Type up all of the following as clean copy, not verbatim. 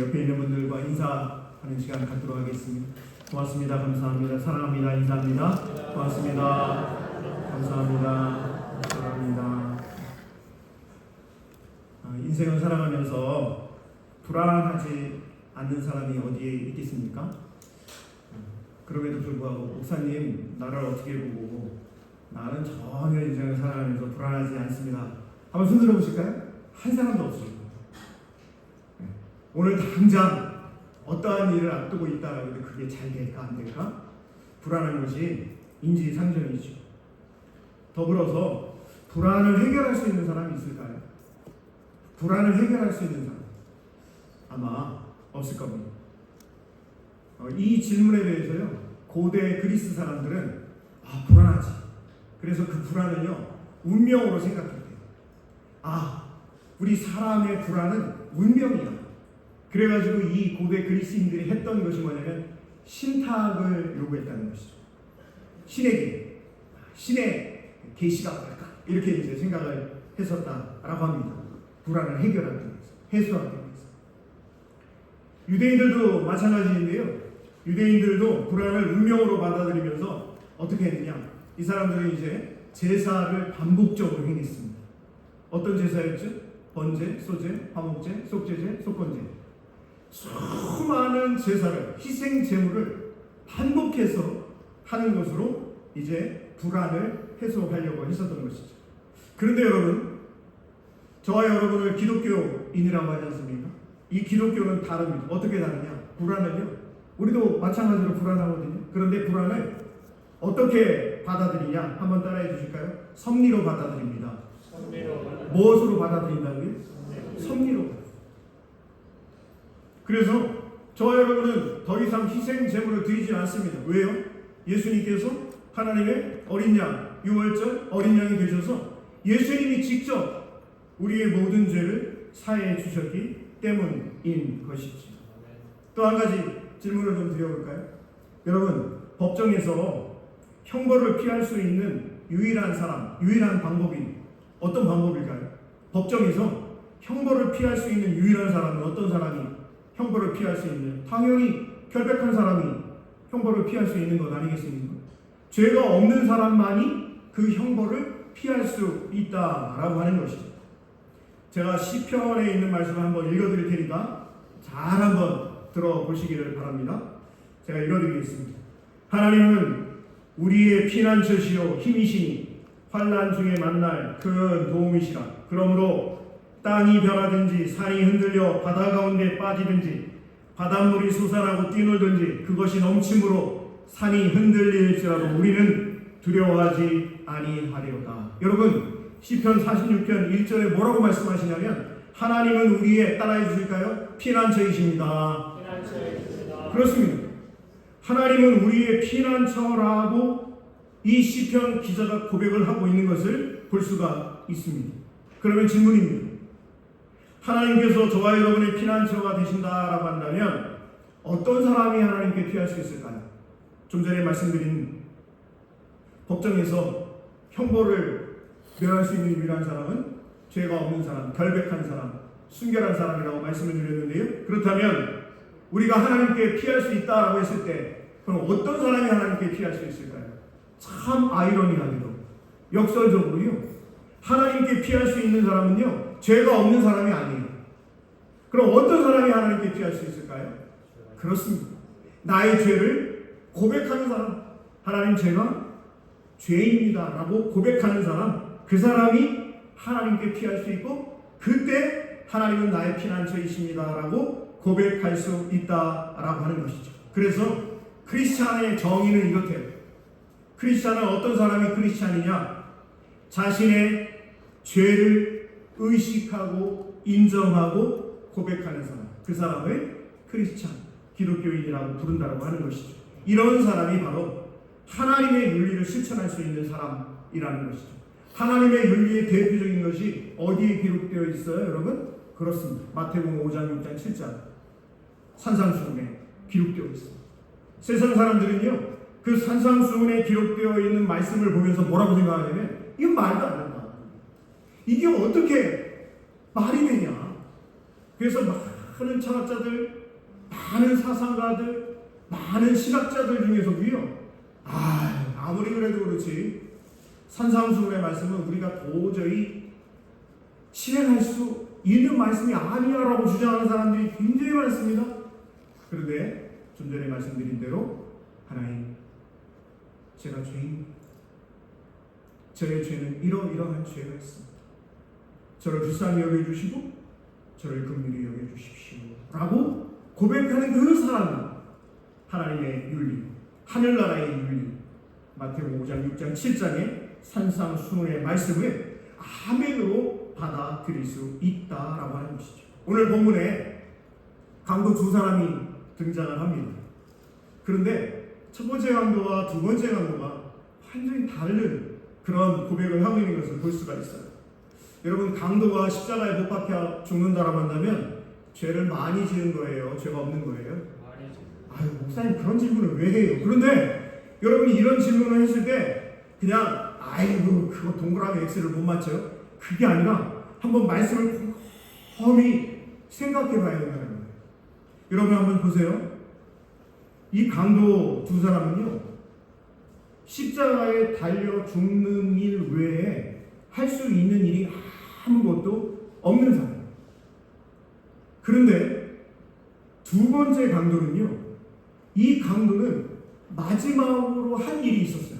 옆에 있는 분들과 인사하는 시간 갖도록 하겠습니다. 고맙습니다. 감사합니다. 사랑합니다. 인사합니다. 고맙습니다. 감사합니다. 사랑합니다. 인생을 살아가면서 불안하지 않는 사람이 어디에 있겠습니까? 그럼에도 불구하고 목사님 나를 어떻게 보고 나는 전혀 인생을 살아가면서 불안하지 않습니다. 한번 손 들어보실까요? 한 사람도 없습니다. 오늘 당장 어떠한 일을 앞두고 있다라고 해도 그게 잘 될까 안 될까? 불안한 것이 인지상정이죠. 더불어서 불안을 해결할 수 있는 사람이 있을까요? 불안을 해결할 수 있는 사람 아마 없을 겁니다. 이 질문에 대해서요, 고대 그리스 사람들은 불안하지. 그래서 그 불안은요 운명으로 생각했대요. 우리 사람의 불안은 운명이야. 그래가지고 이 고대 그리스인들이 했던 것이 뭐냐면 신탁을 요구했다는 것이죠. 신에게 신의 계시가 뭘까? 이렇게 이제 생각을 했었다라고 합니다. 불안을 해결하기 위해서, 해소하기 위해서. 유대인들도 마찬가지인데요. 유대인들도 불안을 운명으로 받아들이면서 어떻게 했느냐? 이 사람들은 이제 제사를 반복적으로 행했습니다. 어떤 제사였죠? 번제, 소제, 화목제, 속제제, 속건제. 수많은 제사를, 희생 제물을 반복해서 하는 것으로 이제 불안을 해소하려고 했었던 것이죠. 그런데 여러분, 저와 여러분을 기독교인이라고 하지 않습니까? 이 기독교는 다릅니다. 어떻게 다르냐? 불안은요, 우리도 마찬가지로 불안하거든요. 그런데 불안을 어떻게 받아들이냐? 한번 따라해 주실까요? 섭리로 받아들입니다. 무엇으로 받아들인다고요? 섭리로. 그래서 저와 여러분은 더 이상 희생 제물을 드리지 않습니다. 왜요? 예수님께서 하나님의 어린 양, 유월절 어린 양이 되셔서 예수님이 직접 우리의 모든 죄를 사해해 주셨기 때문인 것이죠. 또 한 가지 질문을 좀 드려볼까요? 여러분, 법정에서 형벌을 피할 수 있는 유일한 사람, 유일한 방법이 어떤 방법일까요? 법정에서 형벌을 피할 수 있는 유일한 사람은 어떤 사람이 형벌을 피할 수 있는? 당연히 결백한 사람이 형벌을 피할 수 있는 것 아니겠습니까? 죄가 없는 사람만이 그 형벌을 피할 수 있다라고 하는 것이죠. 제가 시편에 있는 말씀을 한번 읽어드릴 테니까 잘 한번 들어보시기를 바랍니다. 제가 읽어드리겠습니다. 하나님은 우리의 피난처시요 힘이시니 환난 중에 만날 큰 도움이시라. 그러므로 땅이 변하든지 산이 흔들려 바다 가운데 빠지든지 바닷물이 솟아나고 뛰놀든지 그것이 넘침으로 산이 흔들릴지라도 우리는 두려워하지 아니하리로다. 여러분, 시편 46편 1절에 뭐라고 말씀하시냐면 하나님은 우리의, 따라해 주실까요? 피난처이십니다. 그렇습니다. 하나님은 우리의 피난처라고 이 시편 기자가 고백을 하고 있는 것을 볼 수가 있습니다. 그러면 질문입니다. 하나님께서 저와 여러분의 피난처가 되신다라고 한다면 어떤 사람이 하나님께 피할 수 있을까요? 좀 전에 말씀드린 법정에서 형벌을 면할 수 있는 유일한 사람은 죄가 없는 사람, 결백한 사람, 순결한 사람이라고 말씀을 드렸는데요. 그렇다면 우리가 하나님께 피할 수 있다라고 했을 때 그럼 어떤 사람이 하나님께 피할 수 있을까요? 참 아이러니하게도 역설적으로요, 하나님께 피할 수 있는 사람은요 죄가 없는 사람이 아니에요. 그럼 어떤 사람이 하나님께 피할 수 있을까요? 그렇습니다. 나의 죄를 고백하는 사람, 하나님 제가 죄입니다 라고 고백하는 사람, 그 사람이 하나님께 피할 수 있고 그때 하나님은 나의 피난처이십니다 라고 고백할 수 있다라고 하는 것이죠. 그래서 크리스찬의 정의는 이렇대요. 크리스찬은 어떤 사람이 크리스찬이냐? 자신의 죄를 의식하고 인정하고 고백하는 사람, 그 사람을 크리스찬, 기독교인이라고 부른다고 하는 것이죠. 이런 사람이 바로 하나님의 윤리를 실천할 수 있는 사람이라는 것이죠. 하나님의 윤리의 대표적인 것이 어디에 기록되어 있어요, 여러분? 그렇습니다. 마태복음 5장, 6장, 7장 산상수훈에 기록되어 있습니다. 세상 사람들은요, 그 산상수훈에 기록되어 있는 말씀을 보면서 뭐라고 생각하냐면 이건 말도 안 된다. 이게 어떻게 말이 되냐. 그래서 많은 철학자들, 많은 사상가들, 많은 신학자들 중에서도요, 아무리 그래도 그렇지 산상수훈의 말씀은 우리가 도저히 실행할 수 있는 말씀이 아니야라고 주장하는 사람들이 굉장히 많습니다. 그런데 좀 전에 말씀드린 대로 하나님, 제가 죄인입니다. 저의 죄는 이러이러한 죄가 있습니다. 저를 불쌍히 여겨주시고 저를 긍휼히 여겨주십시오 라고 고백하는 그 사람은 하나님의 윤리, 하늘나라의 윤리, 마태복음 5장 6장 7장의 산상수훈의 말씀을 아멘으로 받아들일 수 있다라고 하는 것이죠. 오늘 본문에 강도 두 사람이 등장을 합니다. 그런데 첫 번째 강도와 두 번째 강도가 완전히 다른 그런 고백을 하고 있는 것을 볼 수가 있어요. 여러분, 강도가 십자가에 못 박혀 죽는다라고 한다면 죄를 많이 지은 거예요? 죄가 없는 거예요? 아유, 목사님 그런 질문을 왜 해요? 그런데 여러분이 이런 질문을 했을 때 그냥 아이고 그거 동그라미 X를 못 맞춰요? 그게 아니라 한번 말씀을 곰곰이 생각해 봐야 된다는 거예요. 여러분 한번 보세요. 이 강도 두 사람은요, 십자가에 달려 죽는 일 외에 할 수 있는 일이 아무것도 없는 사람. 그런데 두 번째 강도는요, 이 강도는 마지막으로 한 일이 있었어요.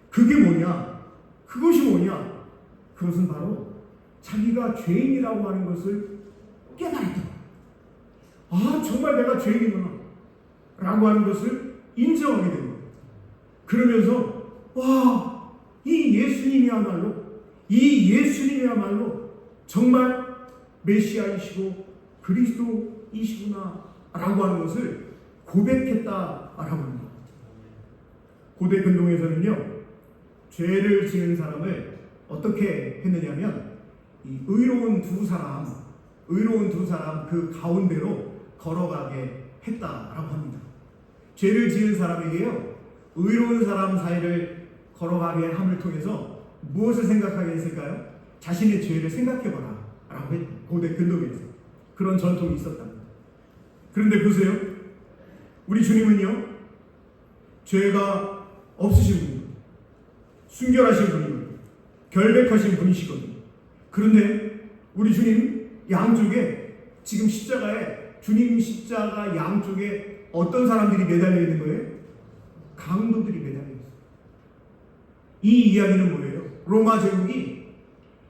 그게 뭐냐? 그것이 뭐냐? 그것은 바로 자기가 죄인이라고 하는 것을 깨달았다. 정말 내가 죄인이구나 라고 하는 것을 인정하게 된 거예요. 그러면서 이 예수님이야말로 정말 메시아이시고 그리스도이시구나 라고 하는 것을 고백했다라고 합니다. 고대 근동에서는요, 죄를 지은 사람을 어떻게 했느냐면 이 의로운 두 사람 그 가운데로 걸어가게 했다라고 합니다. 죄를 지은 사람에게요, 의로운 사람 사이를 걸어가게 함을 통해서 무엇을 생각하게 했을까요? 자신의 죄를 생각해봐라 라고 고대 근동에서 그런 전통이 있었답니다. 그런데 보세요, 우리 주님은요, 죄가 없으신 분이고 순결하신 분이고 결백하신 분이시거든요. 그런데 우리 주님 양쪽에 지금 십자가에, 주님 십자가 양쪽에 어떤 사람들이 매달려 있는 거예요? 강도들이 매달려 있어요. 이 이야기는 뭐예요? 로마 제국이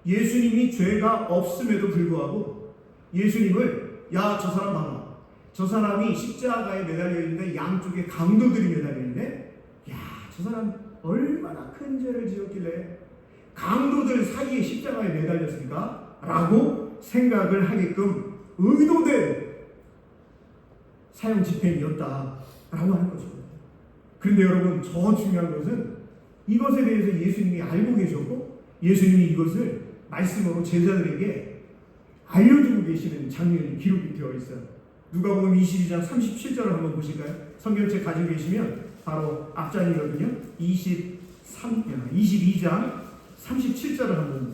예수님이 죄가 없음에도 불구하고 예수님을 저 사람 봐봐, 저 사람이 십자가에 매달려 있는데 양쪽에 강도들이 매달려 있네. 저 사람 얼마나 큰 죄를 지었길래 강도들 사이에 십자가에 매달렸을까? 라고 생각을 하게끔 의도된 사형 집행이었다라고 하는 거죠. 그런데 여러분, 더 중요한 것은 이것에 대해서 예수님이 알고 계셨고 예수님이 이것을 말씀으로 제자들에게 알려주고 계시는 장면이 기록이 되어 있어요. 누가복음 22장 37절을 한번 보실까요? 성경책 가지고 계시면 바로 앞장이거든요. 22장 37절을 한번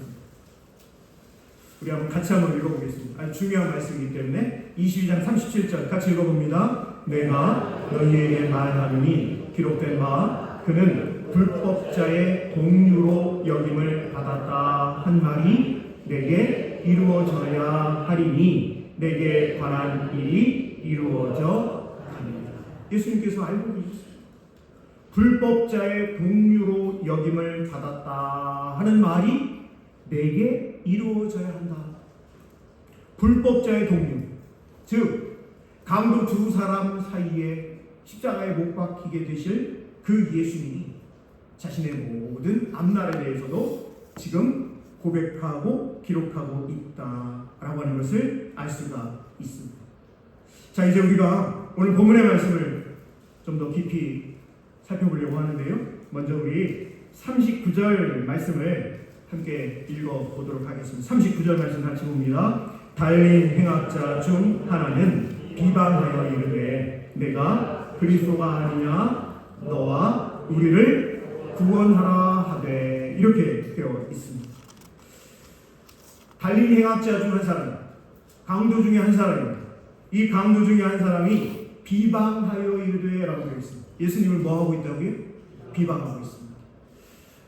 우리 같이 한번 읽어보겠습니다. 아주 중요한 말씀이기 때문에 22장 37절 같이 읽어봅니다. 내가 너희에게 말하노니 기록된 바 그는 불법자의 동류로 여김을 받았다 한 말이 내게 이루어져야 하리니 내게 관한 일이 이루어져 갑니다. 예수님께서 알고 계셨어요. 불법자의 동류로 여김을 받았다 하는 말이 내게 이루어져야 한다. 불법자의 동류, 즉 강도 두 사람 사이에 십자가에 못 박히게 되실 그 예수님이 자신의 모든 앞날에 대해서도 지금 고백하고 기록하고 있다라고 하는 것을 알 수가 있습니다. 자, 이제 우리가 오늘 본문의 말씀을 좀 더 깊이 살펴보려고 하는데요. 먼저 우리 39절 말씀을 함께 읽어보도록 하겠습니다. 39절 말씀 같이 봅니다. 달린 행악자 중 하나는 비방하여 이르되 내가 그리스도가 아니냐 너와 우리를 구원하라 하되 이렇게 되어 있습니다. 달린 행악자 중 한 사람, 강도 중에 한 사람입니다. 이 강도 중에 한 사람이 비방하여 이르되 라고 되어 있습니다. 예수님을 뭐하고 있다고요? 비방하고 있습니다.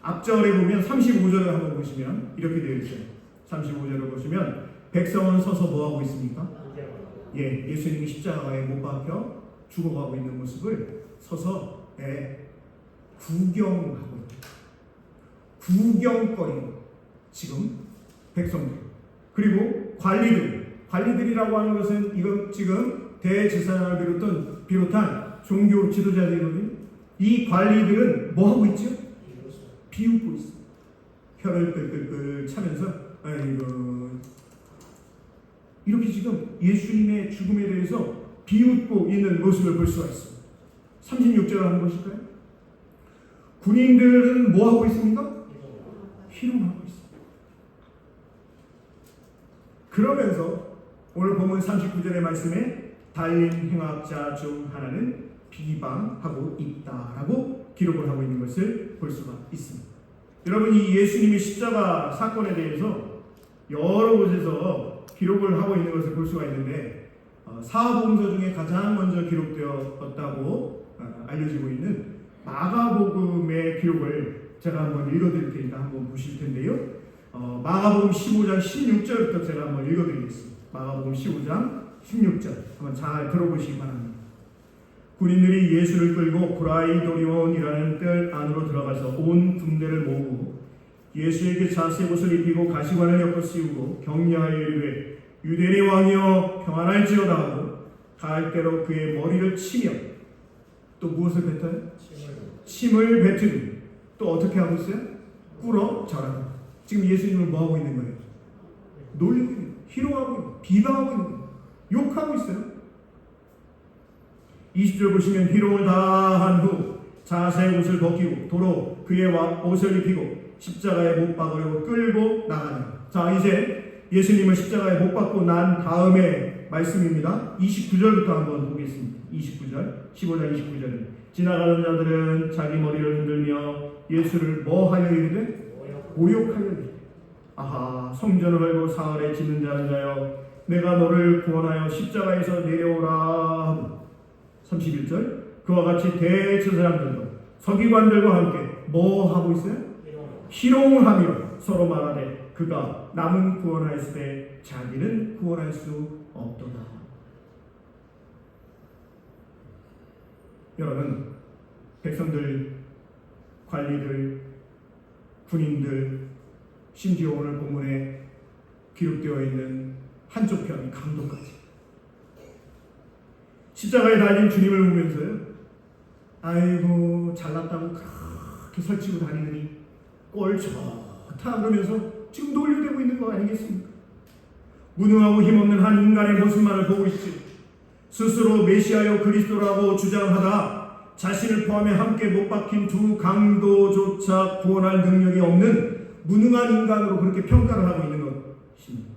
앞절에 보면 35절을 한번 보시면 이렇게 되어 있어요. 35절을 보시면 백성은 서서 뭐하고 있습니까? 예수님이 십자가에 못 박혀 죽어가고 있는 모습을 서서 구경하고 있다. 구경거리고 지금 백성들 그리고 관리들이라고 하는 것은 이건 지금 대제사장을 비롯한 종교 지도자들이거든요. 이 관리들은 뭐 하고 있죠? 비웃고 있어. 혀를 끌끌끌 차면서 이렇게 지금 예수님의 죽음에 대해서 비웃고 있는 모습을 볼 수가 있습니다. 36절을 한번 보실까요? 군인들은 뭐 하고 있습니까? 희롱하고 있습니다. 그러면서 오늘 본문 39절의 말씀에 달린 행악자 중 하나는 비방하고 있다라고 기록을 하고 있는 것을 볼 수가 있습니다. 여러분, 이 예수님의 십자가 사건에 대해서 여러 곳에서 기록을 하고 있는 것을 볼 수가 있는데 사복음서 중에 가장 먼저 기록되었다고 알려지고 있는 마가복음의 기록을 제가 한번 읽어드릴 테니까 한번 보실 텐데요. 마가복음 15장 16절부터 제가 한번 읽어드리겠습니다. 마가복음 15장 16절 한번 잘 들어보시기 바랍니다. 군인들이 예수를 끌고 브라이도리온이라는 뜰 안으로 들어가서 온 군대를 모으고 예수에게 자색 옷을 입히고 가시관을 엮어 씌우고 격려하여 이르되 유대인의 왕이여 평안할지어다 하고 갈대로 그의 머리를 치며 또 무엇을 뱉어요? 침을 뱉으니 또 어떻게 하고 있어요? 꿇어 절하고. 지금 예수님을 뭐하고 있는 거예요? 놀리고 있는 거예요. 희롱하고 있는 거예요. 비방하고 있는 거예요. 욕하고 있어요. 20절 보시면 희롱을 다 한 후 자색 옷을 벗기고 도로 그의 옷을 입히고 십자가에 못 박으려고 끌고 나가냐. 자, 이제 예수님을 십자가에 못 박고 난 다음에 말씀입니다. 29절부터 한번 보겠습니다. 29절, 15장 29절. 지나가는 자들은 자기 머리를 흔들며 예수를 뭐하여 이르되? 모욕하여 이르되. 아하, 성전을 헐고 사흘에 짓는 자는 자여 내가 너를 구원하여 십자가에서 내려오라 하고. 31절. 그와 같이 대제사장들도 서기관들과 함께 뭐 하고 있어요? 희롱하며 서로 말하되 그가 남은 구원하였으되 자기는 구원할 수 없도다. 여러분, 백성들, 관리들, 군인들, 심지어 오늘 본문에 기록되어 있는 한쪽 편 강도까지 십자가에 달린 주님을 보면서요, 아이고 잘났다고 그렇게 설치고 다니느니 꼴 좋다 그러면서 지금 놀려대고 있는 거 아니겠습니까? 무능하고 힘없는 한 인간의 모습만을 보고 있지 스스로 메시아여 그리스도라고 주장하다 자신을 포함해 함께 못 박힌 두 강도조차 구원할 능력이 없는 무능한 인간으로 그렇게 평가를 하고 있는 것입니다.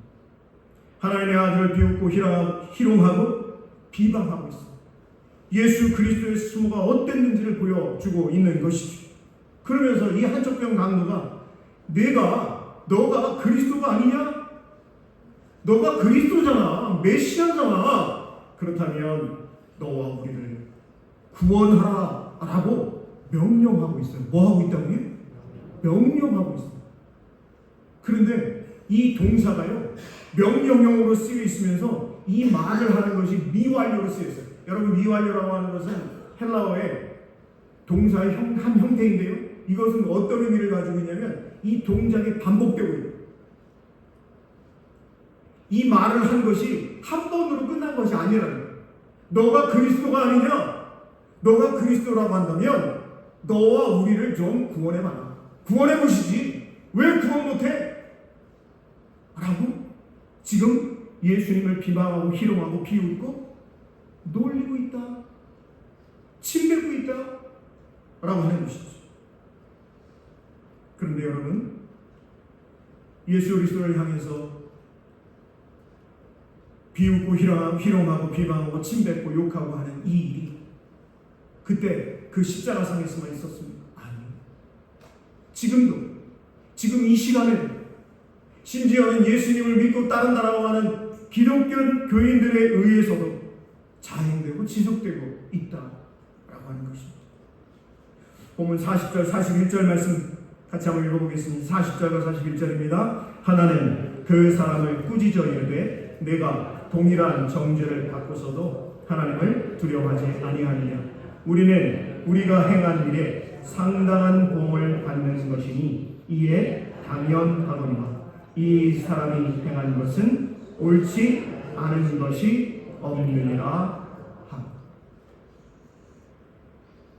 하나님의 아들을 비웃고 희롱하고 비방하고 있습니다. 예수 그리스도의 수모가 어땠는지를 보여주고 있는 것이죠. 그러면서 이 한쪽 편 강도가 너가 그리스도가 아니냐? 너가 그리스도잖아. 메시아잖아. 그렇다면 너와 우리를 구원하라 라고 명령하고 있어요. 뭐 하고 있다고요? 명령하고 있어요. 그런데 이 동사가요, 명령형으로 쓰여 있으면서 이 말을 하는 것이 미완료로 쓰여 있어요. 여러분, 미완료라고 하는 것은 헬라어의 동사의 한 형태인데요. 이것은 어떤 의미를 가지고 있냐면 이 동작이 반복되고 있는, 이 말을 한 것이 한 번으로 끝난 것이 아니라는 거예요. 너가 그리스도가 아니냐? 너가 그리스도라고 한다면 너와 우리를 좀 구원해봐라. 구원해보시지. 왜 구원 못해? 라고 지금 예수님을 비방하고 희롱하고 비웃고 놀리고 있다, 침뱉고 있다 라고 하는 것이죠. 그런데 여러분, 예수 그리스도를 향해서 비웃고 희롱하고 비방하고 침뱉고 욕하고 하는 이 일이 그때 그 십자가상에서만 있었습니까? 아니요. 지금 이 시간에 심지어는 예수님을 믿고 따른다라고 하는 기독교 교인들에 의해서도 자행되고 지속되고 있다라고 하는 것입니다. 본문 40절 41절 말씀 같이 한번 읽어보겠습니다. 40절과 41절입니다. 하나는 그 사람을 꾸짖어 이르되 내가 동일한 정죄를 받고서도 하나님을 두려워하지 아니하느냐. 우리는 우리가 행한 일에 상당한 보응을 받는 것이니 이에 당연하도다. 이 사람이 행한 것은 옳지 않은 것이 없느니라.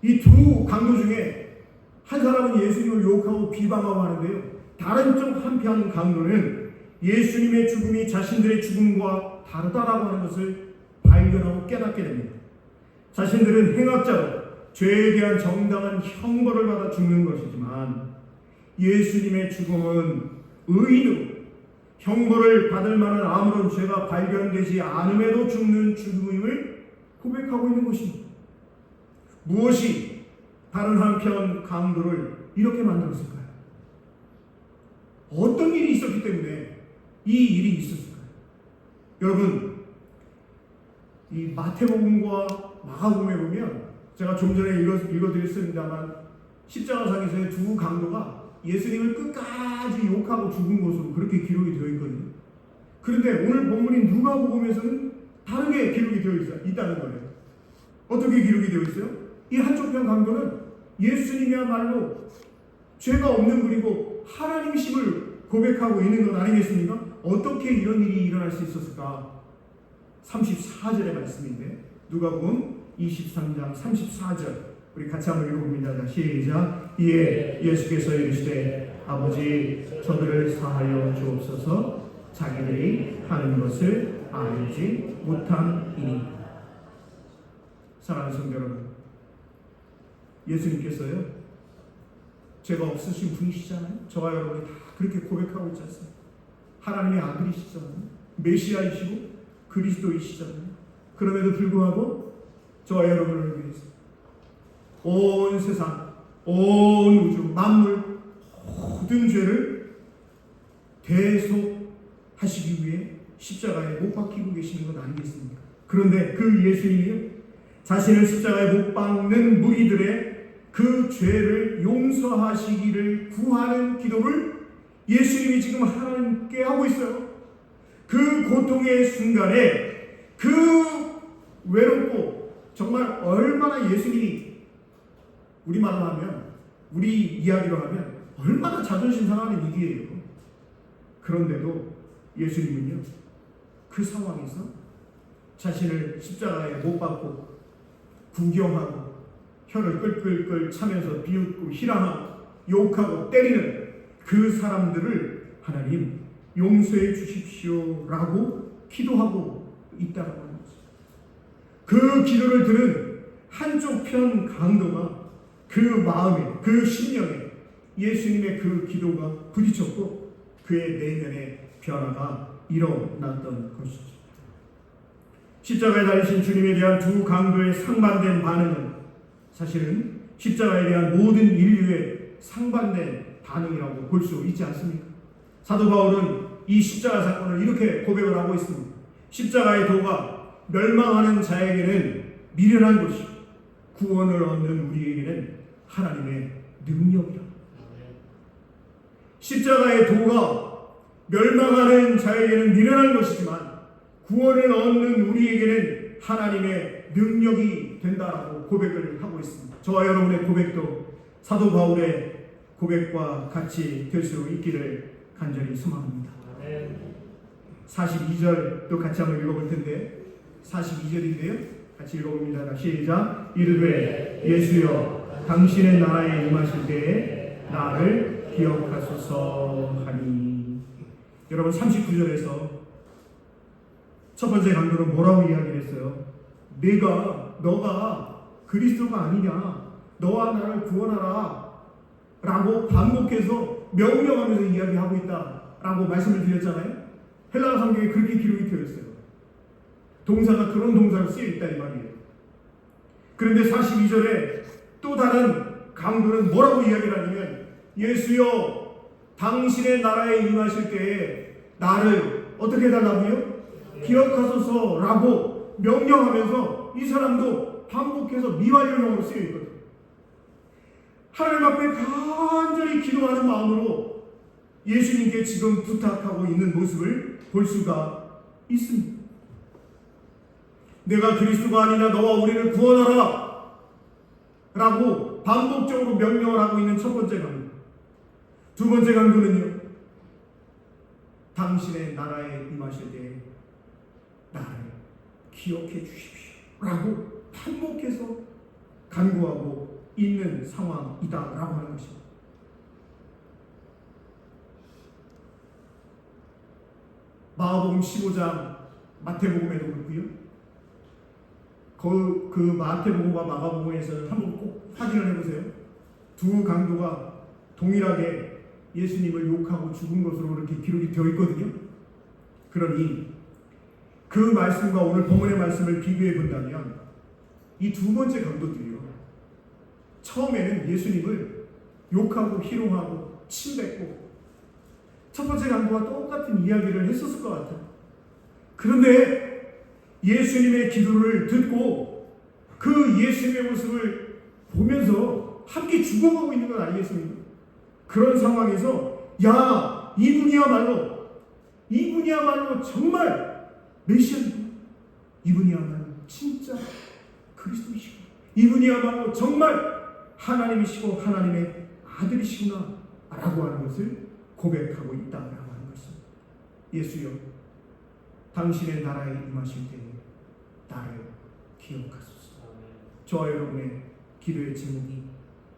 이 두 강도 중에 한 사람은 예수님을 욕하고 비방하고 하는데요, 다른 쪽 한편 강도는 예수님의 죽음이 자신들의 죽음과 다르다라고 하는 것을 발견하고 깨닫게 됩니다. 자신들은 행악자로 죄에 대한 정당한 형벌을 받아 죽는 것이지만 예수님의 죽음은 의인으로 형벌을 받을 만한 아무런 죄가 발견되지 않음에도 죽는 죽음임을 고백하고 있는 것입니다. 무엇이 다른 한편 강도를 이렇게 만들었을까요? 어떤 일이 있었기 때문에 이 일이 있었을까요? 여러분, 이 마태복음과 마가복음에 보면 제가 좀 전에 읽어드렸습니다만 십자가상에서의 두 강도가 예수님을 끝까지 욕하고 죽은 것으로 그렇게 기록이 되어 있거든요. 그런데 오늘 본문인 누가복음에서는 다르게 기록이 되어 있다는 거예요. 어떻게 기록이 되어 있어요? 이 한쪽 편 강도는 예수님이야말로 죄가 없는 분이고 하나님이심을 고백하고 있는 것 아니겠습니까? 어떻게 이런 일이 일어날 수 있었을까? 34절의 말씀인데 누가복음 23장 34절 우리 같이 한번 읽어봅니다. 시작. 이에 예수께서 이르시되 아버지 저들을 사하여 주옵소서 자기들이 하는 것을 알지 못함이니. 사랑하는 성도 여러분, 예수님께서요 죄가 없으신 분이시잖아요. 저와 여러분이 다 그렇게 고백하고 있지 않습니까? 하나님의 아들이시잖아요. 메시아이시고 그리스도이시잖아요. 그럼에도 불구하고 저와 여러분을 위해서 온 세상, 온 우주, 만물 모든 죄를 대속하시기 위해 십자가에 못 박히고 계시는 것 아니겠습니까? 그런데 그 예수님이요 자신을 십자가에 못 박는 무리들의 그 죄를 용서하시기를 구하는 기도를 예수님이 지금 하나님께 하고 있어요. 그 고통의 순간에 그 외롭고 정말 얼마나 예수님이 우리말로 하면 우리 이야기로 하면 얼마나 자존심 상하는 일이에요. 그런데도 예수님은요 그 상황에서 자신을 십자가에 못 박고 구경하고 혀를 끌끌끌 차면서 비웃고 희랑하고 욕하고 때리는 그 사람들을 하나님 용서해 주십시오라고 기도하고 있다고 하는 거죠. 그 기도를 들은 한쪽 편 강도가 그 마음에 그 심령에 예수님의 그 기도가 부딪혔고 그의 내면의 변화가 일어났던 것이죠. 십자가에 달리신 주님에 대한 두 강도의 상반된 반응은 사실은 십자가에 대한 모든 인류의 상반된 반응이라고 볼 수 있지 않습니까? 사도 바울은 이 십자가 사건을 이렇게 고백을 하고 있습니다. 십자가의 도가 멸망하는 자에게는 미련한 것이고 구원을 얻는 우리에게는 하나님의 능력이라. 십자가의 도가 멸망하는 자에게는 미련한 것이지만 구원을 얻는 우리에게는 하나님의 능력이 된다라고 고백을 하고 있습니다. 저와 여러분의 고백도 사도 바울의 고백과 같이 될 수 있기를 간절히 소망합니다. 42절도 같이 한번 읽어볼 텐데 42절인데요. 같이 읽어봅니다. 시작. 이르되 예수여 당신의 나라에 임하실 때에 나를 기억하소서 하니. 여러분 39절에서 첫 번째 강도는 뭐라고 이야기를 했어요? 너가 그리스도가 아니냐, 너와 나를 구원하라 라고 반복해서 명령하면서 이야기하고 있다 라고 말씀을 드렸잖아요. 헬라어 성경에 그렇게 기록이 되어 있어요. 동사가 그런 동사로 쓰여 있다 이 말이에요. 그런데 42절에 또 다른 강도는 뭐라고 이야기를 하냐면 예수여 당신의 나라에 임하실 때에 나를 어떻게 해달라고요? 기억하소서라고 명령하면서 이 사람도 반복해서 미완료형으로 쓰여 있거든요. 하나님 앞에 간절히 기도하는 마음으로 예수님께 지금 부탁하고 있는 모습을 볼 수가 있습니다. 내가 그리스도가 아니냐 너와 우리를 구원하라 라고 반복적으로 명령을 하고 있는 첫 번째 강도. 두 번째 강도는요, 당신의 나라에 임하실 때 나를 기억해 주십시오 라고 반복해서 간구하고 있는 상황이다 라고 하는 것입니다. 마가복음 15장, 마태복음에도 그렇고요. 그 마태복음과 마가복음에서는 한번 꼭 확인을 해보세요. 두 강도가 동일하게 예수님을 욕하고 죽은 것으로 이렇게 기록이 되어 있거든요. 그러니 그 말씀과 오늘 본문의 말씀을 비교해 본다면 이 두 번째 강도들이요, 처음에는 예수님을 욕하고 희롱하고 침뱉고 첫 번째 강도와 똑같은 이야기를 했었을 것 같아요. 그런데 예수님의 기도를 듣고 그 예수님의 모습을 보면서 함께 죽어가고 있는 건 아니겠습니까? 그런 상황에서 야, 이분이야말로 정말 메시아이고, 이분이야말로 진짜 그리스도이시고, 이분이야말로 정말 하나님이시고 하나님의 아들이시구나 라고 하는 것을 고백하고 있다라고 하는 것입니다. 예수여, 당신의 나라에 임하실 때에 나를 기억하소서. 저와 여러분의 기도의 제목이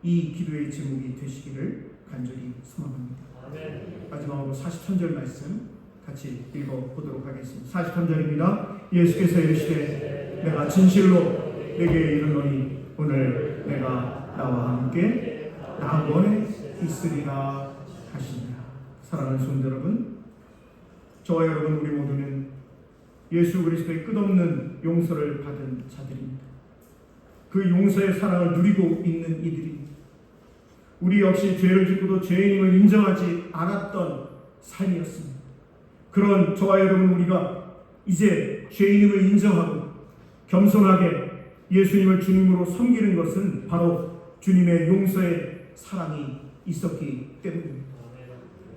이 기도의 제목이 되시기를 간절히 소망합니다. 마지막으로 43절 말씀 같이 읽어보도록 하겠습니다. 43절입니다. 예수께서 이르시되 내가 진실로 내게 이르노니 오늘 내가 나와 함께 낙원에 있으리라 하시니라. 사랑하는 성도 여러분, 저와 여러분 우리 모두는 예수 그리스도의 끝없는 용서를 받은 자들입니다. 그 용서의 사랑을 누리고 있는 이들입니다. 우리 역시 죄를 짓고도 죄인임을 인정하지 않았던 삶이었습니다. 그런 저와 여러분 우리가 이제 죄인임을 인정하고 겸손하게 예수님을 주님으로 섬기는 것은 바로 주님의 용서의 사랑이 있었기 때문입니다.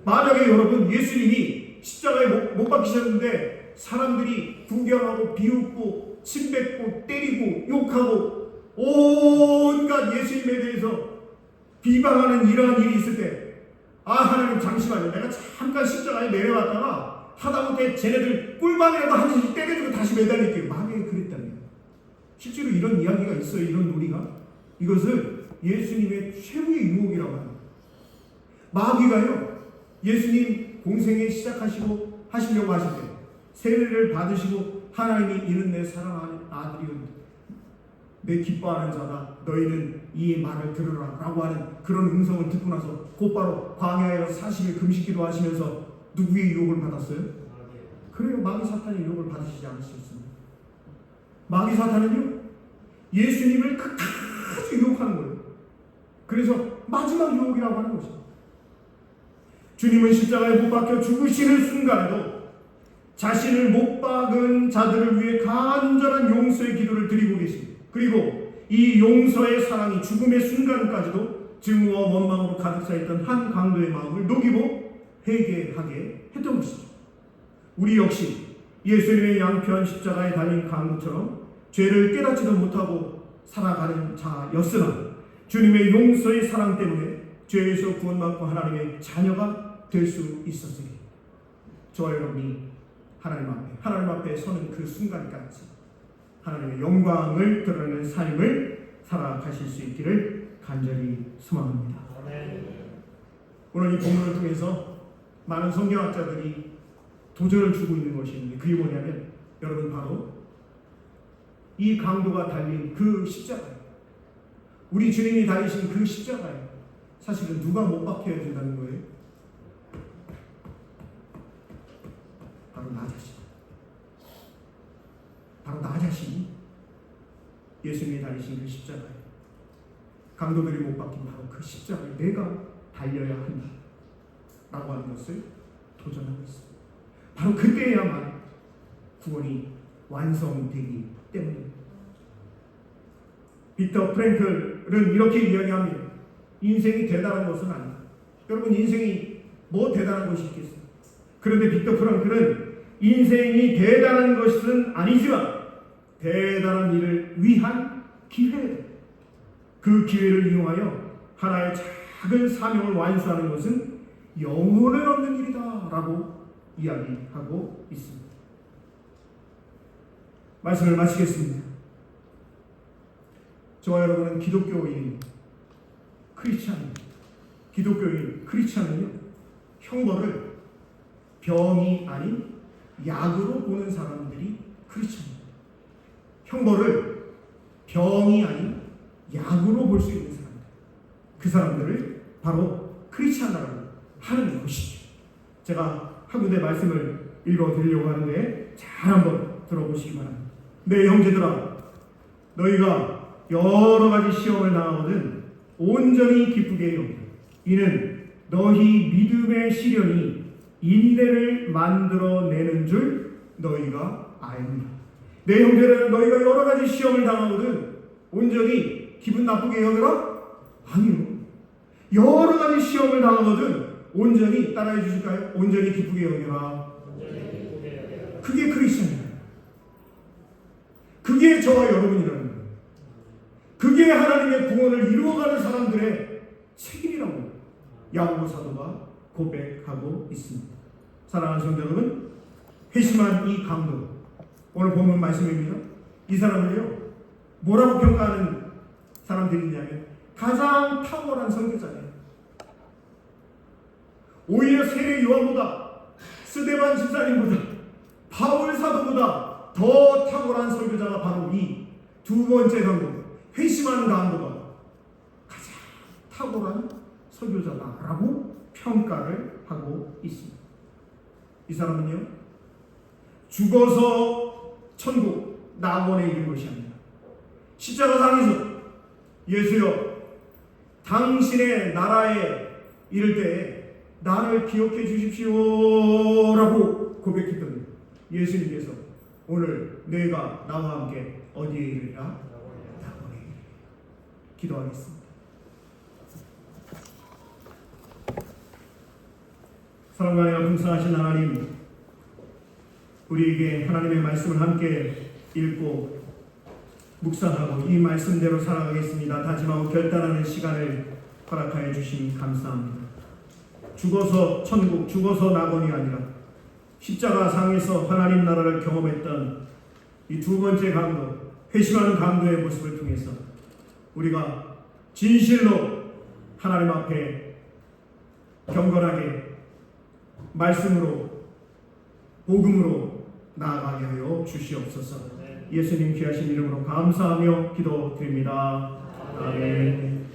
만약에 여러분 예수님이 십자가에 못 박히셨는데 사람들이 구경하고 비웃고 침뱉고 때리고 욕하고 온갖 예수님에 대해서 비방하는 이러한 일이 있을 때, 아 하나님 잠시만요, 내가 잠깐 십자가에 내려왔다가 하다못해 쟤네들 꿀밤이라도 한 대씩 때려주고 다시 매달릴게요. 만약에 그랬다면, 실제로 이런 이야기가 있어요. 이런 논리가. 이것은 예수님의 최후의 유혹이라고 합니다. 마귀가요, 예수님 공생에 시작하시고 하시려고 하실 때 세례를 받으시고 하나님이 이는 내 사랑하는 아들이요 내 기뻐하는 자다, 너희는 이 말을 들으라 라고 하는 그런 음성을 듣고 나서 곧바로 광야에서 40일 금식기도 하시면서 누구의 유혹을 받았어요? 그래요, 마귀 사탄의 유혹을 받으시지 않으셨습니다. 마귀 사탄은요, 예수님을 끝까지 유혹하는 거예요. 그래서 마지막 유혹이라고 하는 것입니다. 주님은 십자가에 못 박혀 죽으시는 순간에도 자신을 못 박은 자들을 위해 간절한 용서의 기도를 드리고 계십니다. 그리고 이 용서의 사랑이 죽음의 순간까지도 증오와 원망으로 가득 차있던 한 강도의 마음을 녹이고 회개하게 했던 것이죠. 우리 역시 예수님의 양편 십자가에 달린 강도처럼 죄를 깨닫지도 못하고 살아가는 자였으나 주님의 용서의 사랑 때문에 죄에서 구원받고 하나님의 자녀가 될 수 있었으니 저와 여러분이 하나님 앞에 서는 그 순간까지 하나님의 영광을 드러내는 삶을 살아가실 수 있기를 간절히 소망합니다. 오늘 이 본문을 통해서 많은 성경학자들이 도전을 주고 있는 것이 있는데, 그게 뭐냐면 여러분 바로 이 강도가 달린 그 십자가예요. 우리 주님이 달리신 그 십자가예요. 사실은 누가 못 박혀야 된다는 거예요? 바로 나 자신. 바로 나 자신이 예수님이 달리신 그 십자가예요. 강도들이 못 박힌 바로 그 십자가에 내가 달려야 한다. 라고 하는 것을 도전하고 있습니다. 바로 그때야만 구원이 완성되기 때문입니다. 빅터 프랭클은 이렇게 이야기합니다. 인생이 대단한 것은 아니다. 여러분, 인생이 뭐 대단한 것이 있겠습니까? 그런데 빅터 프랭클은 인생이 대단한 것은 아니지만 대단한 일을 위한 기회, 그 기회를 이용하여 하나의 작은 사명을 완수하는 것은 영혼을 얻는 일이다 라고 이야기하고 있습니다. 말씀을 마치겠습니다. 저와 여러분은 기독교인 크리스찬입니다. 기독교인 크리스찬은요, 형벌을 병이 아닌 약으로 보는 사람들이 크리스찬입니다. 형벌을 병이 아닌 약으로 볼 수 있는 사람들, 그 사람들을 바로 크리스찬이라고 하는 것이죠. 제가 한 군데 말씀을 읽어드리려고 하는데 잘 한번 들어보시기 바랍니다. 내 형제들아, 너희가 여러 가지 시험을 당하거든 온전히 기쁘게 여기라. 이는 너희 믿음의 시련이 인내를 만들어내는 줄 너희가 알미라. 내 형제들아, 너희가 여러 가지 시험을 당하거든 온전히 기분 나쁘게 여기라? 아니요. 여러 가지 시험을 당하거든 온전히, 따라해 주실까요? 온전히 기쁘게 여기라. 그게 크리스천이에요. 그게 저와 여러분이라는 거예요. 그게 하나님의 구원을 이루어가는 사람들의 책임이라고 야고보 사도가 고백하고 있습니다. 사랑하는 성도 여러분, 회심한 이 강도, 오늘 본문 말씀입니다. 이 사람을요, 뭐라고 평가하는 사람들이 있냐면 가장 탁월한 선교자예요. 오히려 세례 요한보다, 스데반 집사님보다, 바울 사도보다 더 탁월한 선교자가 바로 이 두 번째 강도, 회심한 강도가 가장 탁월한 선교자다라고 평가를 하고 있습니다. 이 사람은요, 죽어서 천국 낙원에 이른 것이 아니라 십자가상에서 예수여, 당신의 나라에 이를 때에 나를 기억해 주십시오 라고 고백했던 예수님께서 오늘 너희가 나와 함께 어디에 이르리라? 낙원에 이르리라. 기도하겠습니다. 사랑과 풍성하신 하나님, 우리에게 하나님의 말씀을 함께 읽고 묵상하고 이 말씀대로 살아가겠습니다 다짐하고 결단하는 시간을 허락하여 주시니 감사합니다. 죽어서 천국, 죽어서 낙원이 아니라 십자가상에서 하나님 나라를 경험했던 이 두 번째 강도, 회심하는 강도의 모습을 통해서 우리가 진실로 하나님 앞에 경건하게 말씀으로, 복음으로 나아가게 하여 주시옵소서. 예수님 귀하신 이름으로 감사하며 기도드립니다. 아멘.